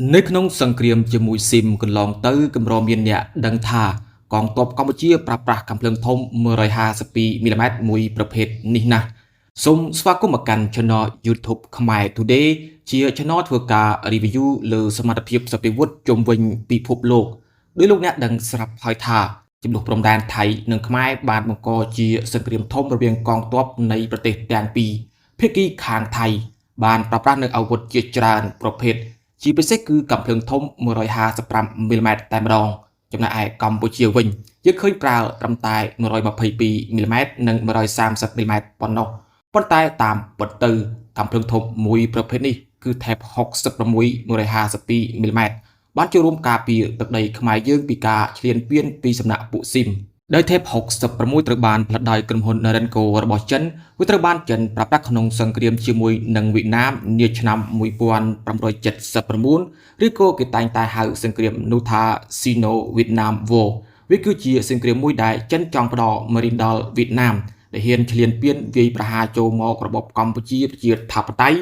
នៅក្នុងសង្គ្រាមជាមួយស៊ីមកន្លងទៅកម្រមានអ្នកដឹងថាកងទ័ពកម្ពុជាប្រើប្រាស់កាំភ្លើងធំ152មីលីម៉ែត្រមួយប្រភេទនេះណាស់សូមស្វាគមន៍មកកាន់ Channel YouTube ខ្មែរ Today ជា Channel ធ្វើការ review លើសមត្ថភាពសព្វវុធជុំវិញពិភពលោកដោយលោកអ្នកដឹងស្រាប់ហើយថាចំនួនព្រំដែនថៃនិងខ្មែរបានបង្កជាសង្គ្រាមធំរវាងកងទ័ពនៃប្រទេសទាំងពីរភាគីខាងថៃបានប្រើប្រាស់នូវអាវុធជាច្រើនប្រភេទជាពិសេសគឺកាំភ្លើងធំ155មីលីម៉ែត្រតែម្ដងចំណែកឯកម្ពុជាវិញយើងឃើញប្រើត្រឹមតែ122មីលីម៉ែត្រនិង130មីលីម៉ែត្រប៉ុណ្ណោះប៉ុន្តែតាមពិតទៅកាំភ្លើងធំមួយប្រភេទនេះគឺថេប66 152មីលីម៉ែត្របានចូលរួមការពារទឹកដីខ្មែរយើងពីការឈ្លានពានពីសំណាក់ពួកស៊ីមដោយថេប66ត្រូវបានផលិតដោយក្រុមហ៊ុន Norenco របស់ចិនវាត្រូវបានចិនប្រើប្រាស់ក្នុងសង្គ្រាមជាមួយនឹងវៀតណាមនាឆ្នាំ1979ឬក៏គេតែងតែហៅសង្គ្រាមនោះថា Sino-Vietnam War វាគឺជាសង្គ្រាមមួយដែលចិនចង់ផ្ដល់មេរៀនដល់វៀតណាមដែលហ៊ានឈ្លានពានវាយប្រហារចូលមករបបកម្ពុជាប្រជាធិបតេយ្យ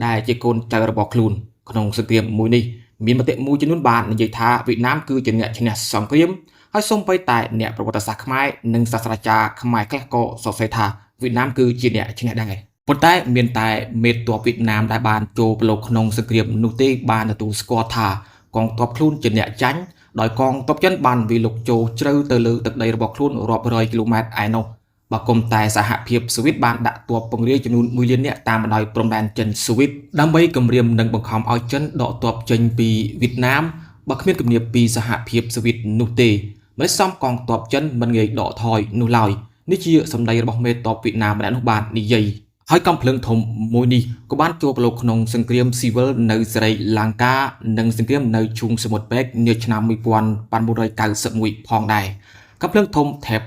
ដែលជាកូនចៅរបស់ខ្លួនក្នុងសង្គ្រាមមួយនេះមានមតិមួយចំនួនបាននិយាយថាវៀតណាមគឺជាអ្នកឈ្នះសង្គ្រាមហើយសូម្បីតែអ្នកប្រវត្តិសាស្ត្រខ្មែរនិងសាស្ត្រាចារ្យខ្មែរខ្លះក៏សរសេរថាវៀតណាមគឺជាអ្នកឈ្នះដែរប៉ុន្តែមានតែមេទ័ពវៀតណាមដែលបានចូលប្រឡូកក្នុងសង្គ្រាមនោះទេបានទទួលស្គាល់ថាកងទ័ពខ្លួនជាអ្នកចាញ់ដោយកងទ័ពចិនបានវាយលុកចូលជ្រៅទៅលើទឹកដីរបស់ខ្លួនរាប់រយគីឡូម៉ែត្រឯណោះបើគុំតែសហភាពសូវៀតបានដាក់ទ័ពពង្រាយចំនួន1លាននាក់តាមបណ្ដោយព្រំដែនចិនសូវៀតដើម្បីគម្រាមនិងបង្ខំឲ្យចិនដកទ័ពចេញពីវៀតណាមបើគ្មានគំនាបពីសហភាពសូវៀតនោះទេមិនសមកងទ័ពចិនមិនងាយដកថយនោះឡើយនេះជាសម្ដីរបស់មេទ័ពវៀតណាមម្នាក់នោះបាននិយាយហើយកំភ្លើងធំមួយនេះក៏បានចូលប្រឡូកក្នុងសង្គ្រាមស៊ីវិលនៅស្រីលង្កានិងសង្គ្រាមនៅឈូងសមុទ្រប៉ែកនាឆ្នាំ1991ផងដែរកំភ្លើងធំថេប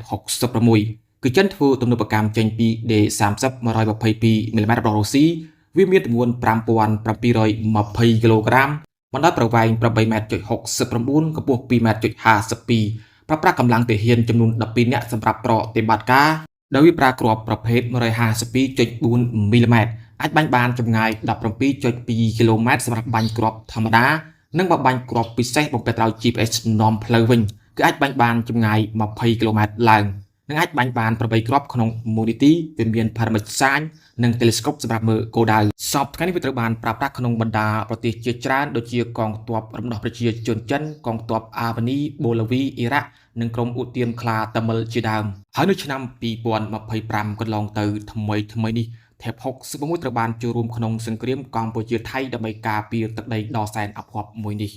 66គឺចិនធ្វើទំនើបកម្មចេញពី D30 122មីលីម៉ែត្ររបស់រុស្ស៊ីវាមានទម្ងន់5720គីឡូក្រាមបណ្ដោយប្រវែង8.69ម៉ែត្រកម្ពស់2.52ម៉ែត្រប្រើប្រាស់កម្លាំងទាហានចំនួន12នាក់សម្រាប់ប្រតិបត្តិការដោយវាប្រើគ្រាប់ប្រភេទ152.4មីលីម៉ែត្រអាចបាញ់បានចម្ងាយ17.2គីឡូម៉ែត្រសម្រាប់បាញ់គ្រាប់ធម្មតានិងបើបាញ់គ្រាប់ពិសេសបំពេញដោយ GPS នាំផ្លូវវិញគឺអាចបាញ់បានចម្ងាយ20គីឡូម៉ែត្រឡើងនិងអាចបាញ់បាន8គ្រាប់ក្នុង1នាទីវាមានផារ៉ាមីតសាញនិង telescope សម្រាប់មើលគោលដៅសពថ្ងៃនេះវាត្រូវបានប្រើប្រាស់ក្នុងបណ្ដាប្រទេសជាច្រើនដូចជាកងទ័ពរំដោះប្រជាជនចិនកងទ័ពអាវ៉ានីបូឡាវីអ៊ីរ៉ាក់និងក្រុមឧទាមខ្លាតាមិលជាដើមហើយនៅឆ្នាំ2025កន្លងទៅថ្មីនេះថេប66ត្រូវបានចូលរួមក្នុងសង្គ្រាមកម្ពុជាថៃដើម្បីការពារទឹកដីដ៏សែនអភ័ព្វមួយនេះ